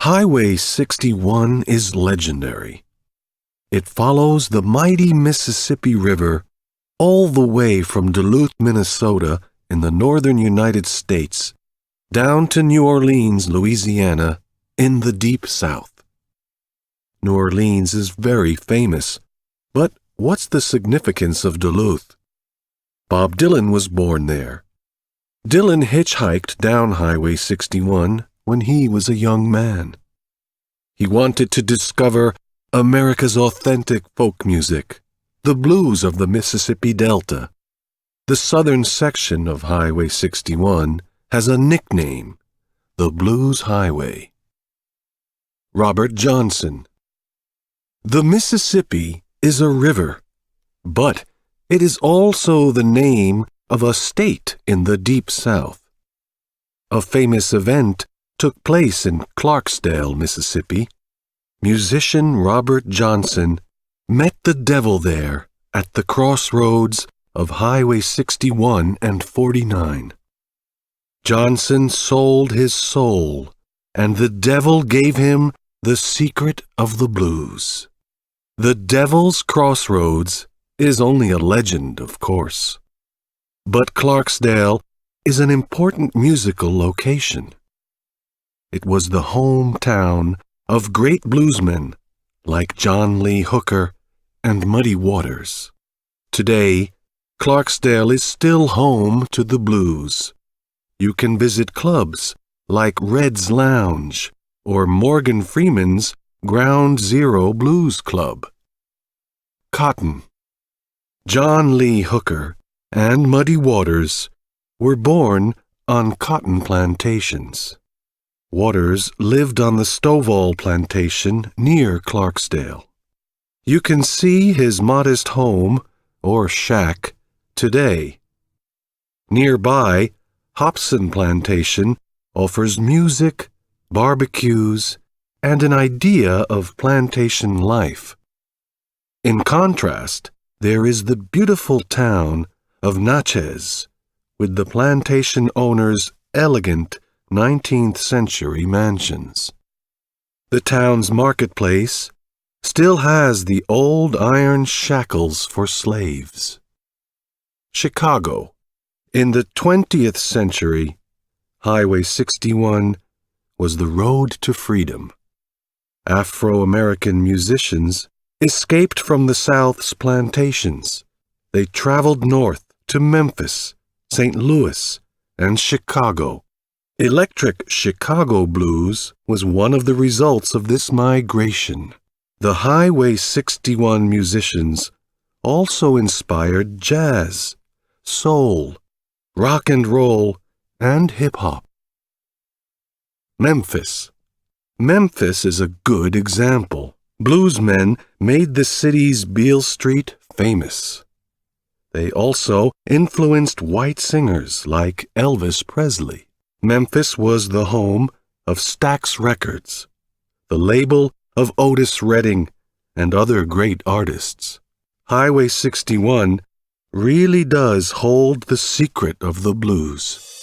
Highway 61 is legendary. It follows the mighty Mississippi River all the way from Duluth, Minnesota, in the northern United States, down to New Orleans, Louisiana, in the Deep South. New Orleans is very famous, but what's the significance of Duluth? Bob Dylan was born there. Dylan hitchhiked down Highway 61 when he was a young man. He wanted to discover America's authentic folk music, the blues of the Mississippi Delta. The southern section of Highway 61 has a nickname, the Blues Highway. Robert Johnson. The Mississippi is a river, but it is also the name of a state in the Deep South. A famous event took place in Clarksdale, Mississippi. Musician Robert Johnson met the devil there at the crossroads of Highway 61 and 49. Johnson sold his soul, and the devil gave him the secret of the blues. The Devil's Crossroads is only a legend, of course. But Clarksdale is an important musical location. It was the hometown of great bluesmen like John Lee Hooker and Muddy Waters. Today, Clarksdale is still home to the blues. You can visit clubs like Red's Lounge or Morgan Freeman's Ground Zero Blues Club. Cotton. John Lee Hooker and Muddy Waters were born on cotton plantations. Waters lived on the Stovall plantation near Clarksdale. You can see his modest home, or shack, today. Nearby, Hobson Plantation offers music, barbecues, and an idea of plantation life. In contrast, there is the beautiful town of Natchez, with the plantation owner's elegant 19th century mansions. The town's marketplace still has the old iron shackles for slaves. Chicago. In the 20th century, Highway 61 was the road to freedom. Afro-American musicians escaped from the South's plantations. They traveled north to Memphis, St. Louis, and Chicago. Electric Chicago blues was one of the results of this migration. The Highway 61 musicians also inspired jazz, soul, rock and roll, and hip-hop. Memphis. Memphis is a good example. Bluesmen made the city's Beale Street famous. They also influenced white singers like Elvis Presley. Memphis was the home of Stax Records, the label of Otis Redding and other great artists. Highway 61 really does hold the secret of the blues.